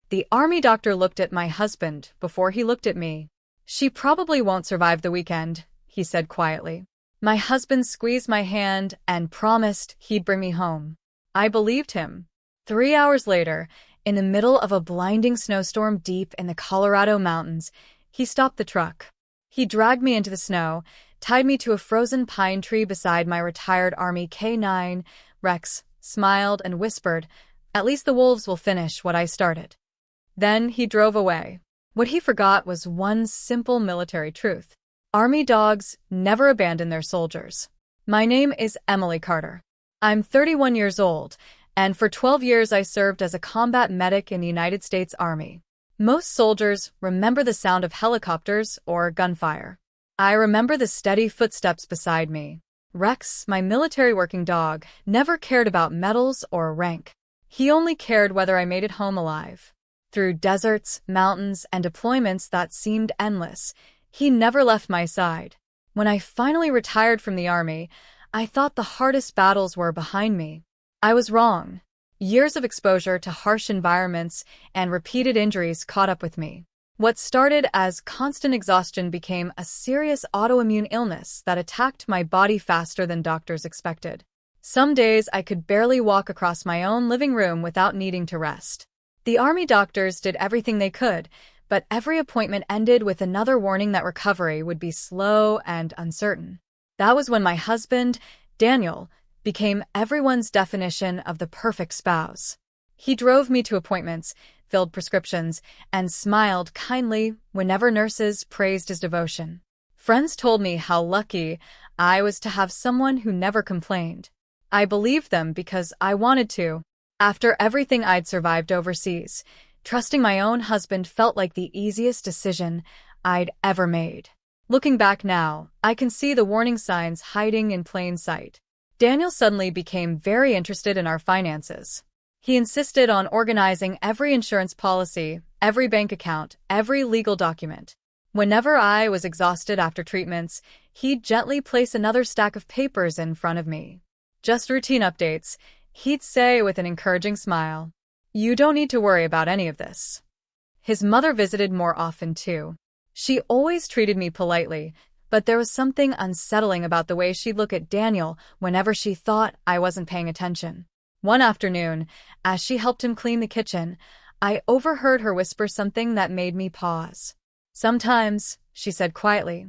The army doctor looked at my husband before he looked at me. "She probably won't survive the weekend," he said quietly. My husband squeezed my hand and promised he'd bring me home. I believed him. 3 hours later, in the middle of a blinding snowstorm deep in the Colorado mountains, he stopped the truck. He dragged me into the snow, tied me to a frozen pine tree beside my retired Army K-9. Rex smiled and whispered, "At least the wolves will finish what I started." Then he drove away. What he forgot was one simple military truth. Army dogs never abandon their soldiers. My name is Emily Carter. I'm 31 years old, and for 12 years I served as a combat medic in the United States Army. Most soldiers remember the sound of helicopters or gunfire. I remember the steady footsteps beside me. Rex, my military working dog, never cared about medals or rank. He only cared whether I made it home alive. Through deserts, mountains, and deployments that seemed endless, he never left my side. When I finally retired from the Army, I thought the hardest battles were behind me. I was wrong. Years of exposure to harsh environments and repeated injuries caught up with me. What started as constant exhaustion became a serious autoimmune illness that attacked my body faster than doctors expected. Some days I could barely walk across my own living room without needing to rest. The Army doctors did everything they could, but every appointment ended with another warning that recovery would be slow and uncertain. That was when my husband, Daniel, became everyone's definition of the perfect spouse. He drove me to appointments, filled prescriptions, and smiled kindly whenever nurses praised his devotion. Friends told me how lucky I was to have someone who never complained. I believed them because I wanted to. After everything I'd survived overseas, trusting my own husband felt like the easiest decision I'd ever made. Looking back now, I can see the warning signs hiding in plain sight. Daniel suddenly became very interested in our finances. He insisted on organizing every insurance policy, every bank account, every legal document. Whenever I was exhausted after treatments, he'd gently place another stack of papers in front of me. "Just routine updates," he'd say with an encouraging smile. "You don't need to worry about any of this." His mother visited more often too. She always treated me politely, but there was something unsettling about the way she'd look at Daniel whenever she thought I wasn't paying attention. One afternoon, as she helped him clean the kitchen, I overheard her whisper something that made me pause. "Sometimes," she said quietly,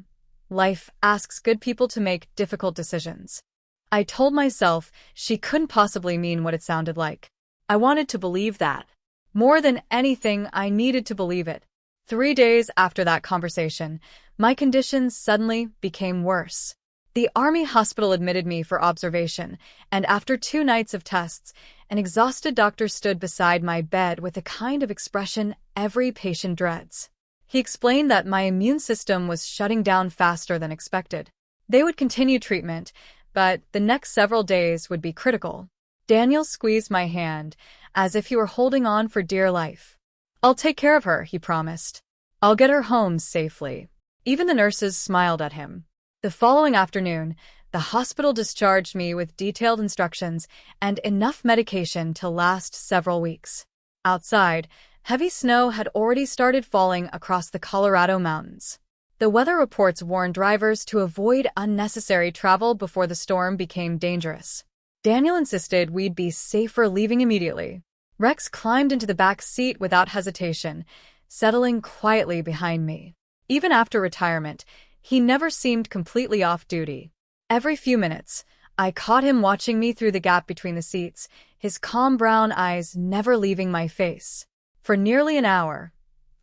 "life asks good people to make difficult decisions." I told myself she couldn't possibly mean what it sounded like. I wanted to believe that. More than anything, I needed to believe it. 3 days after that conversation, my conditions suddenly became worse. The Army hospital admitted me for observation, and after 2 nights of tests, an exhausted doctor stood beside my bed with the kind of expression every patient dreads. He explained that my immune system was shutting down faster than expected. They would continue treatment, but the next several days would be critical. Daniel squeezed my hand, as if he were holding on for dear life. "I'll take care of her," he promised. "I'll get her home safely." Even the nurses smiled at him. The following afternoon, the hospital discharged me with detailed instructions and enough medication to last several weeks. Outside, heavy snow had already started falling across the Colorado mountains. The weather reports warned drivers to avoid unnecessary travel before the storm became dangerous. Daniel insisted we'd be safer leaving immediately. Rex climbed into the back seat without hesitation, settling quietly behind me. Even after retirement, he never seemed completely off duty. Every few minutes, I caught him watching me through the gap between the seats, his calm brown eyes never leaving my face. For nearly an hour,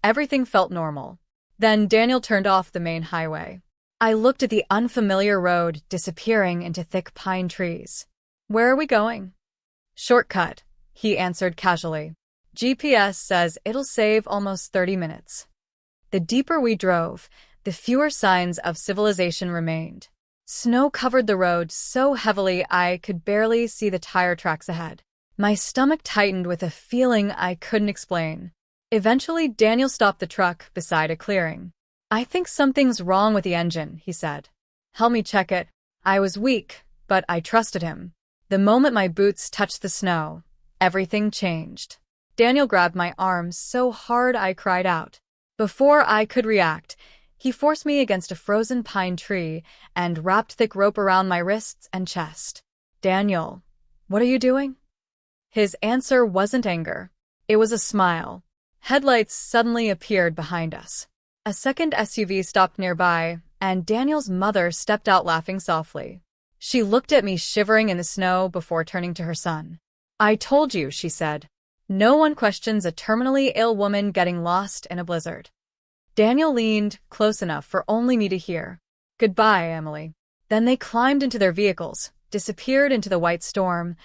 everything felt normal. Then Daniel turned off the main highway. I looked at the unfamiliar road disappearing into thick pine trees. "Where are we going?" "Shortcut," he answered casually. "GPS says it'll save almost 30 minutes. The deeper we drove, the fewer signs of civilization remained. Snow covered the road so heavily I could barely see the tire tracks ahead. My stomach tightened with a feeling I couldn't explain. Eventually, Daniel stopped the truck beside a clearing. "I think something's wrong with the engine," he said. "Help me check it." I was weak, but I trusted him. The moment my boots touched the snow, everything changed. Daniel grabbed my arm so hard I cried out. Before I could react, he forced me against a frozen pine tree and wrapped thick rope around my wrists and chest. Daniel, what are you doing? His answer wasn't anger. It was a smile. Headlights suddenly appeared behind us. A second SUV stopped nearby, and Daniel's mother stepped out laughing softly. She looked at me shivering in the snow before turning to her son. "I told you," she said. "No one questions a terminally ill woman getting lost in a blizzard." Daniel leaned close enough for only me to hear. "Goodbye, Emily." Then they climbed into their vehicles, disappeared into the white storm,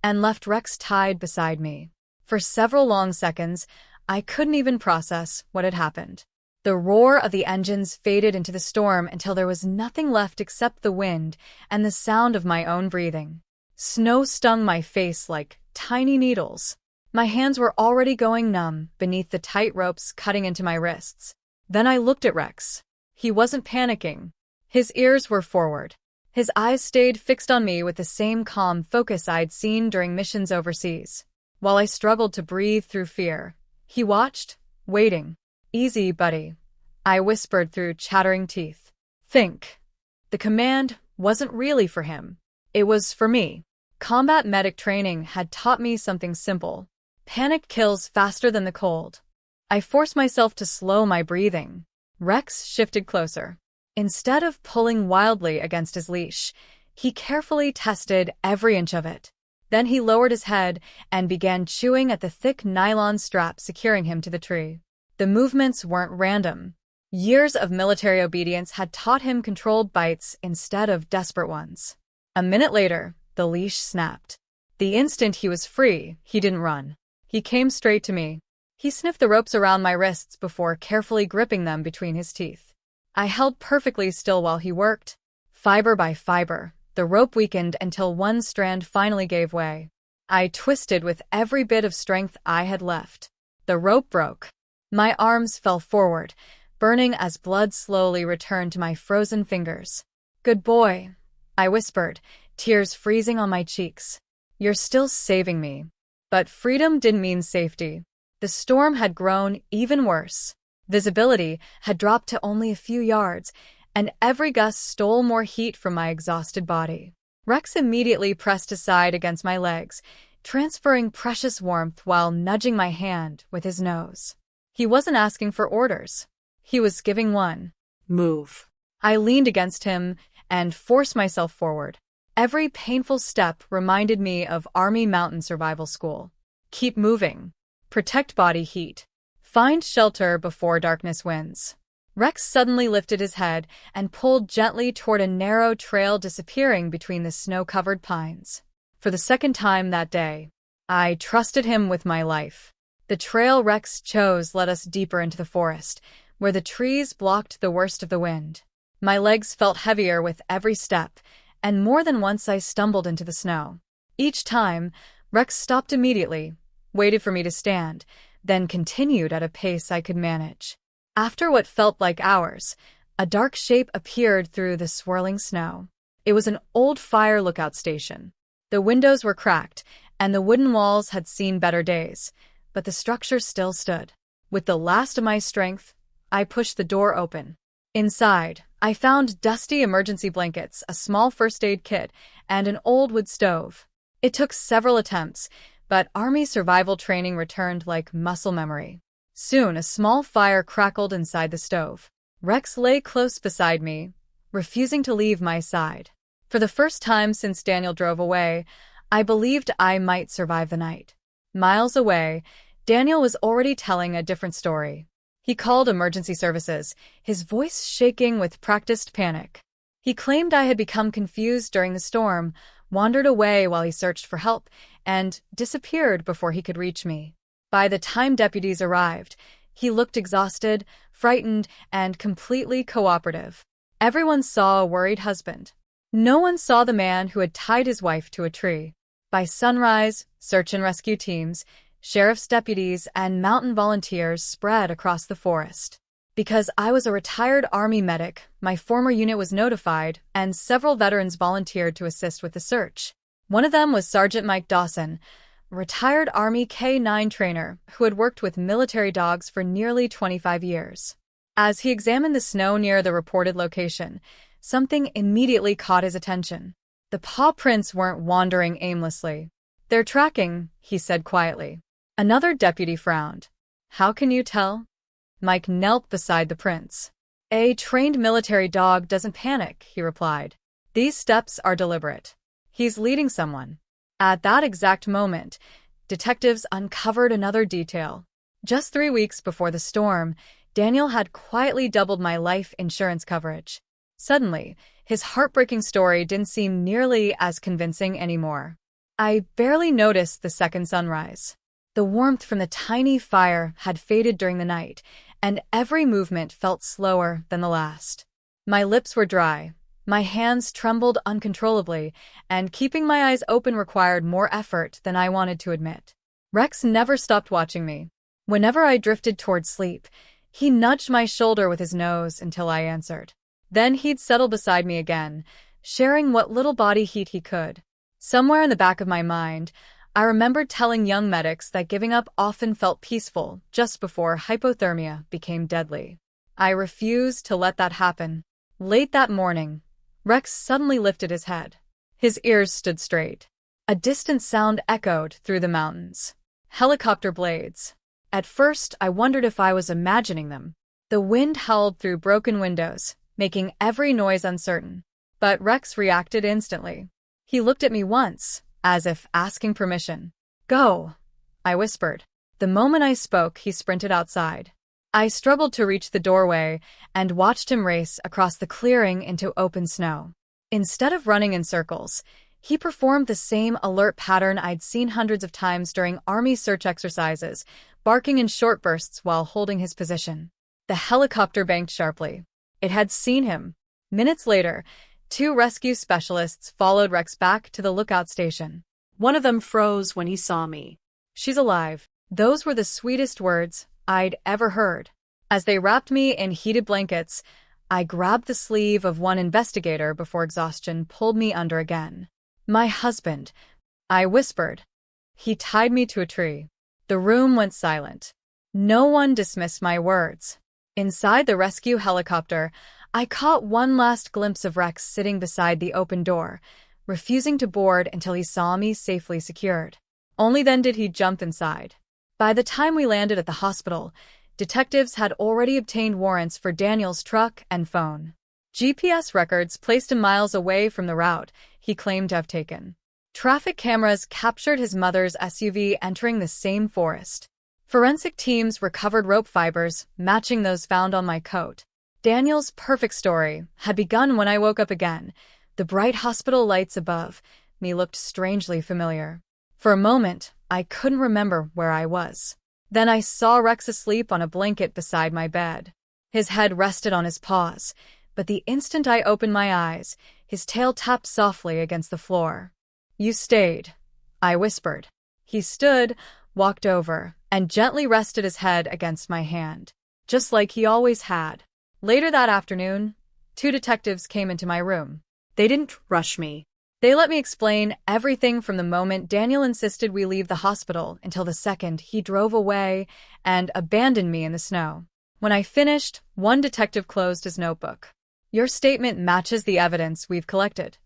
and left Rex tied beside me. For several long seconds, I couldn't even process what had happened. The roar of the engines faded into the storm until there was nothing left except the wind and the sound of my own breathing. Snow stung my face like tiny needles. My hands were already going numb beneath the tight ropes cutting into my wrists. Then I looked at Rex. He wasn't panicking. His ears were forward. His eyes stayed fixed on me with the same calm focus I'd seen during missions overseas. While I struggled to breathe through fear, he watched, waiting. "Easy, buddy," I whispered through chattering teeth. "Think." The command wasn't really for him. It was for me. Combat medic training had taught me something simple. Panic kills faster than the cold. I forced myself to slow my breathing. Rex shifted closer. Instead of pulling wildly against his leash, he carefully tested every inch of it. Then he lowered his head and began chewing at the thick nylon strap securing him to the tree. The movements weren't random. Years of military obedience had taught him controlled bites instead of desperate ones. A minute later, the leash snapped. The instant he was free, he didn't run. He came straight to me. He sniffed the ropes around my wrists before carefully gripping them between his teeth. I held perfectly still while he worked. Fiber by fiber, the rope weakened until one strand finally gave way. I twisted with every bit of strength I had left. The rope broke. My arms fell forward, burning as blood slowly returned to my frozen fingers. "Good boy," I whispered, tears freezing on my cheeks. "You're still saving me." But freedom didn't mean safety. The storm had grown even worse. Visibility had dropped to only a few yards, and every gust stole more heat from my exhausted body. Rex immediately pressed aside against my legs, transferring precious warmth while nudging my hand with his nose. He wasn't asking for orders. He was giving one. "Move." I leaned against him and forced myself forward. Every painful step reminded me of Army Mountain Survival School. Keep moving. Protect body heat. Find shelter before darkness wins. Rex suddenly lifted his head and pulled gently toward a narrow trail disappearing between the snow-covered pines. For the second time that day, I trusted him with my life. The trail Rex chose led us deeper into the forest, where the trees blocked the worst of the wind. My legs felt heavier with every step, and more than once I stumbled into the snow. Each time, Rex stopped immediately, waited for me to stand, then continued at a pace I could manage. After what felt like hours, a dark shape appeared through the swirling snow. It was an old fire lookout station. The windows were cracked, and the wooden walls had seen better days, but the structure still stood. With the last of my strength, I pushed the door open. Inside, I found dusty emergency blankets, a small first aid kit, and an old wood stove. It took several attempts, but Army survival training returned like muscle memory. Soon, a small fire crackled inside the stove. Rex lay close beside me, refusing to leave my side. For the first time since Daniel drove away, I believed I might survive the night. Miles away, Daniel was already telling a different story. He called emergency services, his voice shaking with practiced panic. He claimed I had become confused during the storm, wandered away while he searched for help, and disappeared before he could reach me. By the time deputies arrived, he looked exhausted, frightened, and completely cooperative. Everyone saw a worried husband. No one saw the man who had tied his wife to a tree. By sunrise, search and rescue teams, sheriff's deputies, and mountain volunteers spread across the forest. Because I was a retired Army medic, my former unit was notified, and several veterans volunteered to assist with the search. One of them was Sergeant Mike Dawson, a retired Army K-9 trainer who had worked with military dogs for nearly 25 years. As he examined the snow near the reported location, something immediately caught his attention. The paw prints weren't wandering aimlessly. "They're tracking," he said quietly. Another deputy frowned. "How can you tell?" Mike knelt beside the prints. "A trained military dog doesn't panic," he replied. "These steps are deliberate. He's leading someone." At that exact moment, detectives uncovered another detail. Just 3 weeks before the storm, Daniel had quietly doubled my life insurance coverage. Suddenly, his heartbreaking story didn't seem nearly as convincing anymore. I barely noticed the second sunrise. The warmth from the tiny fire had faded during the night, and every movement felt slower than the last. My lips were dry, my hands trembled uncontrollably, and keeping my eyes open required more effort than I wanted to admit. Rex never stopped watching me. Whenever I drifted toward sleep, he nudged my shoulder with his nose until I answered. Then he'd settle beside me again, sharing what little body heat he could. Somewhere in the back of my mind, I remembered telling young medics that giving up often felt peaceful just before hypothermia became deadly. I refused to let that happen. Late that morning, Rex suddenly lifted his head. His ears stood straight. A distant sound echoed through the mountains. Helicopter blades. At first, I wondered if I was imagining them. The wind howled through broken windows, making every noise uncertain. But Rex reacted instantly. He looked at me once, as if asking permission. "Go," I whispered. The moment I spoke, he sprinted outside. I struggled to reach the doorway and watched him race across the clearing into open snow. Instead of running in circles, he performed the same alert pattern I'd seen hundreds of times during Army search exercises, barking in short bursts while holding his position. The helicopter banked sharply. It had seen him. Minutes later, 2 rescue specialists followed Rex back to the lookout station. One of them froze when he saw me. "She's alive." Those were the sweetest words I'd ever heard. As they wrapped me in heated blankets, I grabbed the sleeve of one investigator before exhaustion pulled me under again. "My husband," I whispered. He tied me to a tree. The room went silent. No one dismissed my words. Inside the rescue helicopter, I caught one last glimpse of Rex sitting beside the open door, refusing to board until he saw me safely secured. Only then did he jump inside. By the time we landed at the hospital, detectives had already obtained warrants for Daniel's truck and phone. GPS records placed him miles away from the route he claimed to have taken. Traffic cameras captured his mother's SUV entering the same forest. Forensic teams recovered rope fibers matching those found on my coat. Daniel's perfect story had begun when I woke up again. The bright hospital lights above me looked strangely familiar. For a moment, I couldn't remember where I was. Then I saw Rex asleep on a blanket beside my bed. His head rested on his paws, but the instant I opened my eyes, his tail tapped softly against the floor. "You stayed," I whispered. He stood, walked over, and gently rested his head against my hand, just like he always had. Later that afternoon, 2 detectives came into my room. They didn't rush me. They let me explain everything from the moment Daniel insisted we leave the hospital until the second he drove away and abandoned me in the snow. When I finished, one detective closed his notebook. "Your statement matches the evidence we've collected."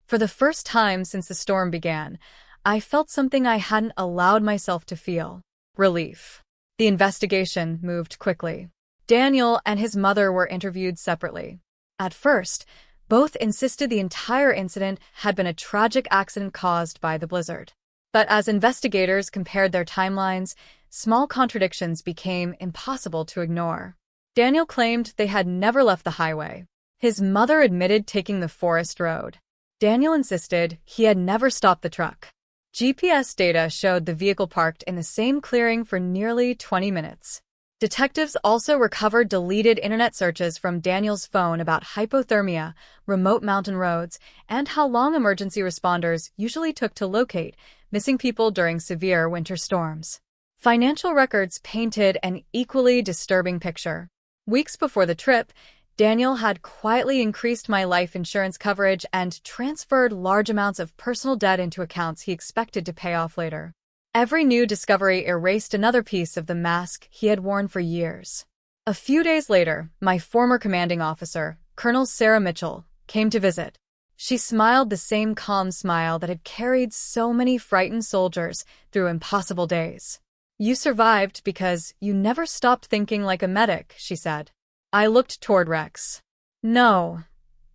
For the first time since the storm began, I felt something I hadn't allowed myself to feel: relief. The investigation moved quickly. Daniel and his mother were interviewed separately. At first, both insisted the entire incident had been a tragic accident caused by the blizzard. But as investigators compared their timelines, small contradictions became impossible to ignore. Daniel claimed they had never left the highway. His mother admitted taking the forest road. Daniel insisted he had never stopped the truck. GPS data showed the vehicle parked in the same clearing for nearly 20 minutes. Detectives also recovered deleted internet searches from Daniel's phone about hypothermia, remote mountain roads, and how long emergency responders usually took to locate missing people during severe winter storms. Financial records painted an equally disturbing picture. Weeks before the trip, Daniel had quietly increased my life insurance coverage and transferred large amounts of personal debt into accounts he expected to pay off later. Every new discovery erased another piece of the mask he had worn for years. A few days later, my former commanding officer, Colonel Sarah Mitchell, came to visit. She smiled the same calm smile that had carried so many frightened soldiers through impossible days. "You survived because you never stopped thinking like a medic," she said. I looked toward Rex. "No,"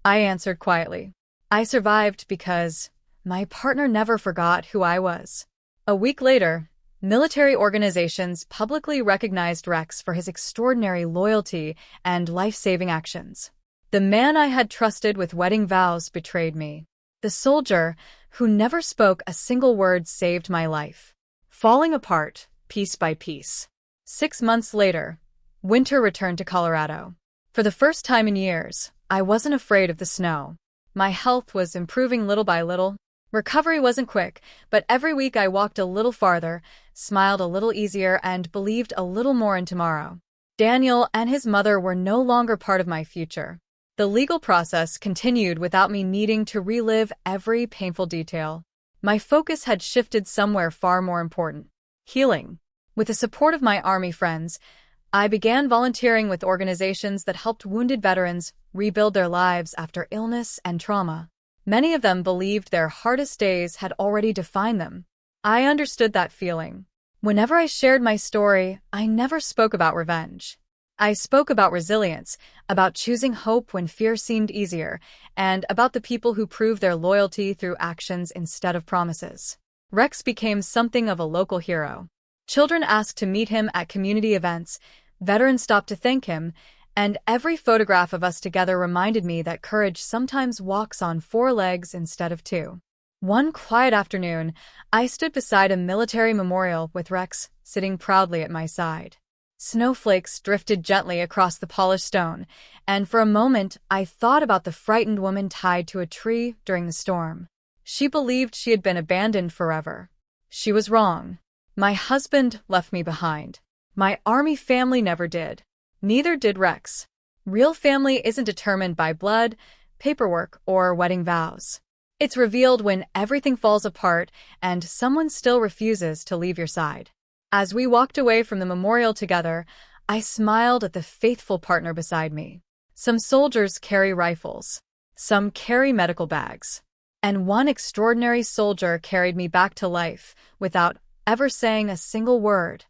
I answered quietly. "I survived because my partner never forgot who I was." A week later, military organizations publicly recognized Rex for his extraordinary loyalty and life-saving actions. The man I had trusted with wedding vows betrayed me. The soldier, who never spoke a single word, saved my life. Falling apart, piece by piece. 6 months later, winter returned to Colorado. For the first time in years, I wasn't afraid of the snow. My health was improving little by little. Recovery wasn't quick, but every week I walked a little farther, smiled a little easier, and believed a little more in tomorrow. Daniel and his mother were no longer part of my future. The legal process continued without me needing to relive every painful detail. My focus had shifted somewhere far more important: healing. With the support of my Army friends, I began volunteering with organizations that helped wounded veterans rebuild their lives after illness and trauma. Many of them believed their hardest days had already defined them. I understood that feeling. Whenever I shared my story, I never spoke about revenge. I spoke about resilience, about choosing hope when fear seemed easier, and about the people who proved their loyalty through actions instead of promises. Rex became something of a local hero. Children asked to meet him at community events, veterans stopped to thank him, and every photograph of us together reminded me that courage sometimes walks on 4 legs instead of 2. One quiet afternoon, I stood beside a military memorial with Rex sitting proudly at my side. Snowflakes drifted gently across the polished stone, and for a moment I thought about the frightened woman tied to a tree during the storm. She believed she had been abandoned forever. She was wrong. My husband left me behind. My Army family never did. Neither did Rex. Real family isn't determined by blood, paperwork, or wedding vows. It's revealed when everything falls apart and someone still refuses to leave your side. As we walked away from the memorial together, I smiled at the faithful partner beside me. Some soldiers carry rifles. Some carry medical bags. And one extraordinary soldier carried me back to life without ever saying a single word.